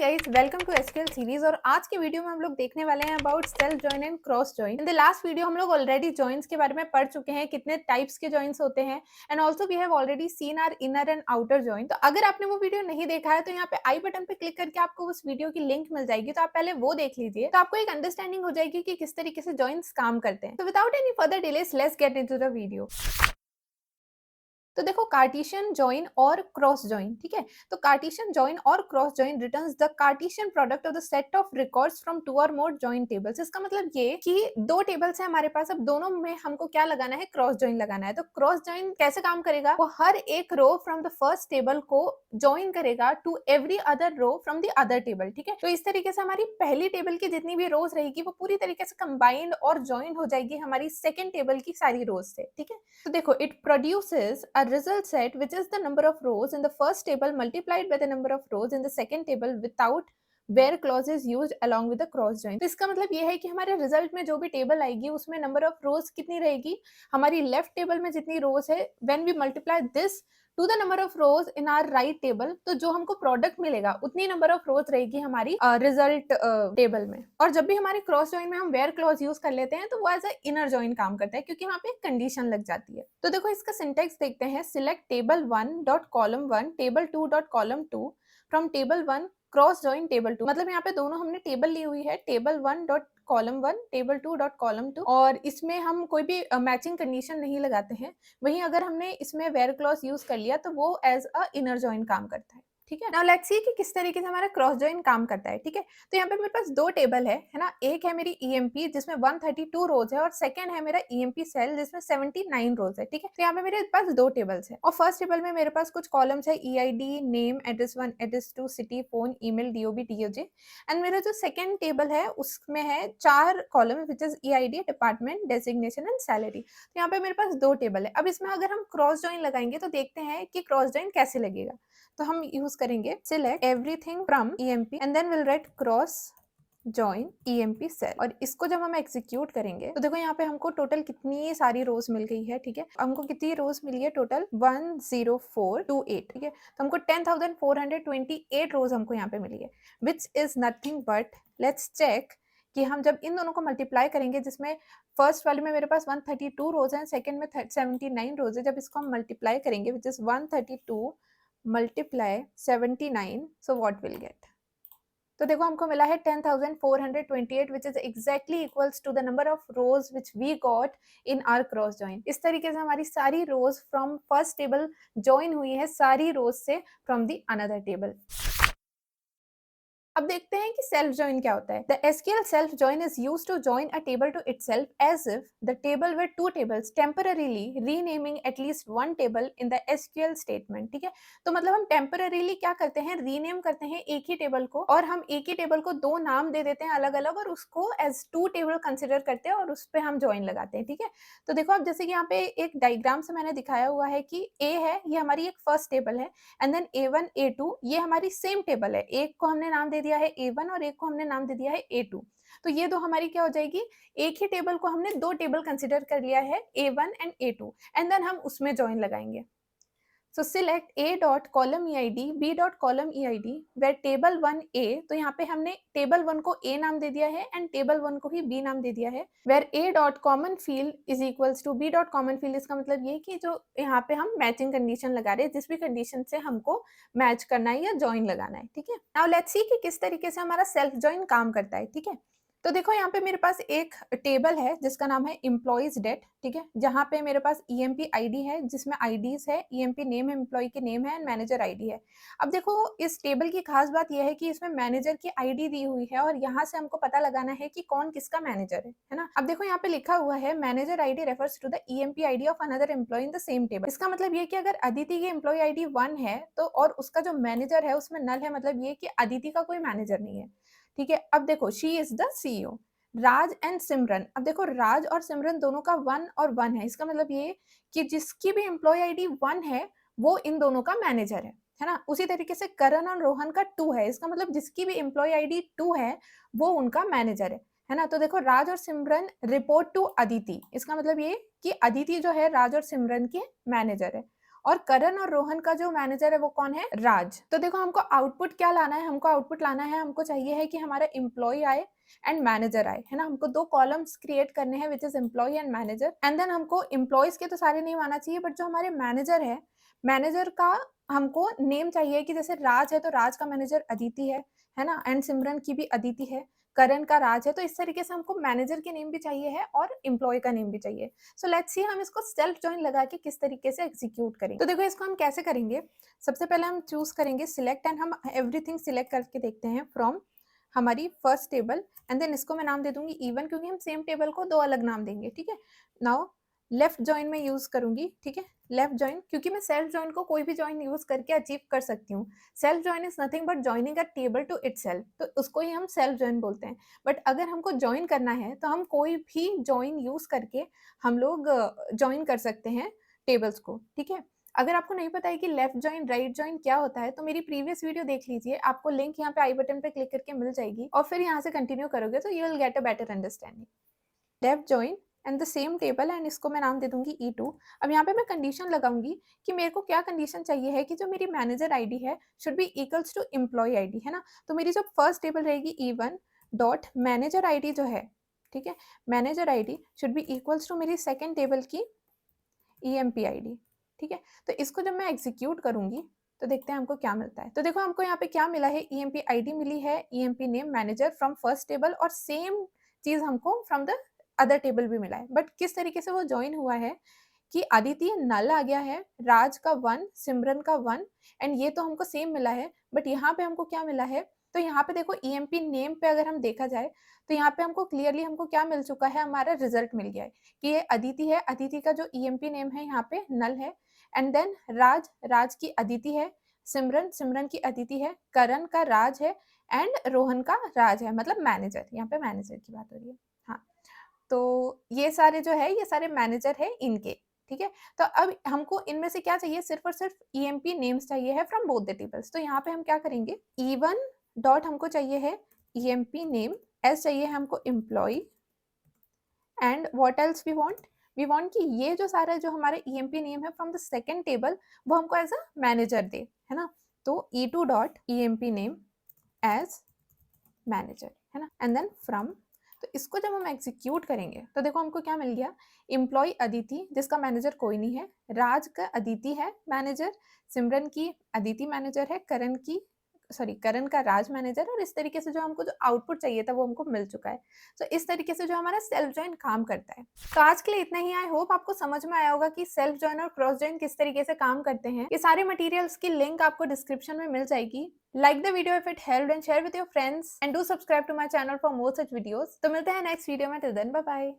Guys, welcome to SQL series. और आज की वीडियो में हम लोग देखने वाले हैं about self join and cross join. In the last video हम लोग ऑलरेडी जॉइंस के बारे में पढ़ चुके हैं, कितने टाइप्स के जॉइंस होते हैं, and also we have already seen our inner and outer join. तो अगर आपने वो वीडियो नहीं देखा है तो यहाँ पे आई बटन पे क्लिक करके आपको उस वीडियो की लिंक मिल जाएगी, तो आप पहले वो देख लीजिए, तो आपको एक अंडरस्टैंडिंग हो जाएगी कि किस तरीके से जॉइंस काम करते हैं। तो without any further delays let's get into the video. तो देखो, कार्टेशियन जॉइन और क्रॉस जॉइन, ठीक है। तो कार्टेशियन जॉइन और cross join returns the Cartesian product of the set of records from two और मोर जॉइन टेबल्स। इसका मतलब ये कि दो टेबल्स है हमारे पास, अब दोनों में हमको क्या लगाना है, क्रॉस जॉइन लगाना है। तो क्रॉस जॉइन कैसे काम करेगा, वो हर एक row from the first table को जॉइन करेगा to every other row from the other table, ठीक है। तो इस तरीके से हमारी पहली टेबल की जितनी भी रोज रहेगी वो पूरी तरीके से कंबाइंड और जॉइन हो जाएगी हमारी सेकेंड टेबल की सारी रोज से, ठीक है। तो देखो, it produces a result set which is the number of rows in the first table multiplied by the number of rows in the second table without where clause is used along with the cross join। तो इसका मतलब ये है कि हमारे result में जो भी टेबल आएगी उसमें नंबर ऑफ रोज कितनी रहेगी, हमारी लेफ्ट टेबल में जितनी रोज है, when we multiply this to the number of rows in our right table, तो जो हमको प्रोडक्ट मिलेगा उतनी नंबर ऑफ रोज रहेगी हमारी रिजल्ट टेबल में। और जब भी हमारे क्रॉस जॉइन में हम वेयर क्लॉज यूज कर लेते हैं तो वो एज अ इनर जॉइन काम करता है, क्योंकि वहां पे एक कंडीशन लग जाती है। तो देखो, इसका सिंटेक्स देखते हैं। Select table 1 dot column 1 table 2 dot column 2 from table 1 cross join table 2। मतलब यहाँ पे दोनों हमने टेबल ली हुई है, table 1 dot column 1 table 2 dot column 2, और इसमें हम कोई भी मैचिंग कंडीशन नहीं लगाते हैं। वहीं अगर हमने इसमें वेयर क्लॉज यूज कर लिया तो वो एज अ इनर जॉइन काम करता है, ठीक है। नाउ लेट्स सी कि किस तरीके से हमारा क्रॉस जॉइन काम करता है, ठीक है। तो यहाँ पे मेरे पास दो टेबल है ना। एक है मेरी ईएमपी जिसमें 132 रोज है, और सेकंड है मेरा ईएमपी सेल जिसमें 79 रोज है, ठीक है। तो यहाँ पे मेरे पास दो टेबल्स है, और फर्स्ट टेबल में मेरे पास कुछ कॉलम्स है, EID, name, address 1, address 2, city, phone, email, DOB, DOJ. And मेरा जो सेकंड टेबल है उसमें है 4 column which is EID, department, designation and salary. तो यहाँ पे मेरे पास दो टेबल है। अब इसमें अगर हम क्रॉस जॉइन लगाएंगे तो देखते हैं कि क्रॉस जॉइन कैसे लगेगा। तो हम यूज करेंगे select everything from EMP and then will write cross join EMP cell. और इसको जब हम एग्जीक्यूट करेंगे तो देखो यहाँ पे हमको टोटल कितनी सारी रोज मिल गई है, ठीक है। हमको कितनी रोज मिली है, टोटल 10428, ठीक है। तो हमको 10,428 रोज हमको यहाँ पे मिली है, which is nothing but, let's check कि हम जब इन दोनों को मल्टीप्लाई करेंगे, जिसमें फर्स्ट वाले में मेरे पास 132 रोज है, सेकंड में 79 रोज है, जब इसको हम मल्टीप्लाई करेंगे which is 132 multiply 79, so what will get. तो देखो, हमको मिला है 10,428 which is exactly equals to the number of rows which we got in our cross join. इस तरीके से हमारी सारी rows from first table join हुई है सारी रोज से फ्रॉम द अनदर टेबल। अब देखते हैं कि सेल्फ जॉइन क्या होता है। The SQL self join is used to join a table to itself as if the table were two tables temporarily renaming at least one table in the SQL statement, ठीक है। तो मतलब हम टेम्पररीली क्या करते हैं, रीनेम करते हैं एक ही टेबल को, और हम एक ही टेबल को दो नाम दे देते हैं अलग अलग, और उसको एज टू टेबल कंसिडर करते हैं और उस पर हम जॉइन लगाते हैं, ठीक है। तो देखो, अब जैसे कि यहाँ पे एक डायग्राम से मैंने दिखाया हुआ है कि ए है, ये हमारी एक फर्स्ट टेबल है, एंड देन A1 A2 ये हमारी सेम टेबल है। एक को हमने नाम दे दिया है A1 और एक को हमने नाम दे दिया है A2। तो ये दो हमारी क्या हो जाएगी, एक ही टेबल को हमने दो टेबल कंसिडर कर लिया है, A1 and A2, and then हम उसमें जॉइन लगाएंगे। So select A dot column EID, B dot column EID where table 1A। तो यहाँ पे हमने टेबल 1 को A नाम दे दिया है एंड टेबल 1 को ही B नाम दे दिया है। Where A dot common field is equals to B dot common field. इसका मतलब ये कि जो यहाँ पे हम मैचिंग कंडीशन लगा रहे हैं, जिस भी कंडीशन से हमको मैच करना है या ज्वाइन लगाना है, ठीक है। नाउ लेट्स सी कि किस तरीके से हमारा सेल्फ ज्वाइन काम करता है, ठीक है। तो देखो, यहाँ पे मेरे पास एक टेबल है जिसका नाम है एम्प्लॉइज डेट, ठीक है, जहाँ पे मेरे पास ईएमपी आईडी है जिसमें आईडीज है, ईएमपी नेम है, एम्प्लॉय की नेम है, एंड मैनेजर आईडी है। अब देखो, इस टेबल की खास बात यह है कि इसमें मैनेजर की आईडी दी हुई है, और यहाँ से हमको पता लगाना है कि कौन किसका मैनेजर है ना। अब देखो, यहाँ पे लिखा हुआ है manager ID refers to the EMP ID of another employee in the same table. इसका मतलब ये कि अगर अदिति की एम्प्लॉय आईडी 1 है तो और उसका जो मैनेजर है उसमें नल है, मतलब ये कि अदिति का कोई मैनेजर नहीं है, ठीक है। अब देखो, she is the CEO. Raj and Simran, अब देखो राज और सिमरन दोनों का 1 और 1 है। इसका मतलब ये कि जिसकी भी एम्प्लॉय आईडी 1 है वो इन दोनों का मैनेजर है ना। उसी तरीके से करण और रोहन का 2 है। इसका मतलब जिसकी भी एम्प्लॉय आईडी 2 है वो उनका मैनेजर है ना। तो देखो, राज और सिमरन रिपोर्ट टू अदिति। इसका मतलब ये कि अदिति जो है राज और सिमरन के मैनेजर है। और करण और रोहन का जो मैनेजर है वो कौन है, राज। तो देखो हमको आउटपुट क्या लाना है, हमको आउटपुट लाना है, हमको चाहिए है कि हमारा एम्प्लॉय आए एंड मैनेजर आए, है ना। हमको 2 कॉलम्स क्रिएट करने हैं which is employee and manager. And then हमको एम्प्लॉयज के तो सारे नेम आना चाहिए, बट जो हमारे मैनेजर है, मैनेजर का हमको नेम चाहिए कि जैसे राज है तो राज का मैनेजर अदिति है ना, एंड सिमरन की भी अदिति है, करण का राज है। तो इस तरीके से हमको मैनेजर के नेम भी चाहिए है और एम्प्लॉय का नेम भी चाहिए। सो लेट्स सी हम इसको सेल्फ जॉइन लगा के किस तरीके से एग्जीक्यूट करेंगे। तो देखो इसको हम कैसे करेंगे, सबसे पहले हम चूज करेंगे सिलेक्ट एंड हम एवरीथिंग सिलेक्ट करके देखते हैं फ्रॉम हमारी फर्स्ट टेबल। एंड देन इसको मैं नाम दे दूंगी इवन, क्योंकि हम सेम टेबल को 2 अलग नाम देंगे, ठीक है। नाउ लेफ्ट जॉइन में यूज करूंगी, ठीक है, लेफ्ट जॉइन, क्योंकि मैं सेल्फ जॉइन को कोई भी जॉइन यूज करके अचीव कर सकती हूँ। Self join is nothing but joining a table to itself, तो उसको ही हम सेल्फ जॉइन बोलते हैं। बट अगर हमको जॉइन करना है तो हम कोई भी जॉइन यूज करके हम लोग जॉइन कर सकते हैं टेबल्स को, ठीक है। अगर आपको नहीं पता है कि लेफ्ट जॉइन राइट जॉइन क्या होता है, तो मेरी प्रीवियस वीडियो देख लीजिए, आपको लिंक यहाँ पे आई बटन पे क्लिक करके मिल जाएगी, और फिर यहाँ से कंटिन्यू करोगे तो you will get a better understanding. Left join and the same table, and इसको मैं नाम दे दूंगी E2। अब यहाँ पे मैं कंडीशन लगाऊंगी कि मेरे को क्या कंडीशन चाहिए है कि जो मेरी मैनेजर आईडी है should be equals to employee ID, है ना। तो मेरी जो फर्स्ट टेबल रहेगी E1 डॉट मैनेजर आईडी जो है, ठीक है, manager ID should be equals to मेरी सेकेंड टेबल की EMP आईडी, ठीक है। तो इसको जब मैं एग्जीक्यूट करूंगी तो देखते हैं हमको क्या मिलता है। तो देखो हमको यहाँ पे क्या मिला है, EMP आईडी मिली है, EMP name manager from first table, और सेम चीज हमको फ्रॉम द अदर टेबल भी मिला है। बट किस तरीके से वो ज्वाइन हुआ है कि आदित्य नल आ गया है, राज का 1, सिमरन का 1, एंड ये तो हमको सेम मिला है। बट यहाँ पे हमको क्या मिला है, तो यहाँ पे देखो EMP नेम पे अगर हम देखा जाए तो यहाँ पे हमको क्लियरली हमको क्या मिल चुका है, हमारा रिजल्ट मिल गया है कि ये अदिति है, अदिति का जो EMP नेम है यहाँ पे नल है। एंड देन राज, राज की अदिति है, सिमरन, सिमरन की अदिति है, करण का राज है, एंड रोहन का राज है, मतलब मैनेजर, यहाँ पे मैनेजर की बात हो रही है। हाँ, तो ये सारे जो है ये सारे मैनेजर है इनके, ठीक है। तो अब हमको इनमें से क्या चाहिए, सिर्फ और सिर्फ EMP नेम्स चाहिए है फ्रॉम बोथ द टेबल्स। तो यहाँ पे हम क्या करेंगे, E1 डॉट हमको चाहिए है EMP नेम, एस चाहिए हमको employee, and what else we want कि ये जो सारा जो हमारे EMP नेम है फ्रॉम द सेकेंड टेबल वो हमको एज अ मैनेजर दे, है ना। तो E2 dot EMP name as manager, है ना, एंड देन फ्रॉम। तो इसको जब हम एग्जीक्यूट करेंगे तो देखो हमको क्या मिल गया, एम्प्लॉय अदिति जिसका मैनेजर कोई नहीं है, राज का अदिति है मैनेजर, सिमरन की अदिति मैनेजर है, करण का राज मैनेजर, और इस तरीके से जो हमको जो आउटपुट चाहिए था वो हमको मिल चुका है। तो इस तरीके से जो हमारा सेल्फ जॉइन काम करता है। तो आज के लिए इतना ही। आई होप आपको समझ में आया होगा कि सेल्फ जॉइन और क्रॉस जॉइन किस तरीके से काम करते हैं। ये सारे मटेरियल्स की लिंक आपको डिस्क्रिप्शन में मिल जाएगी। Like the video if it helped and share with your friends, and do subscribe to my channel for more such videos। तो मिलते हैं नेक्स्ट वीडियो में, till then bye bye।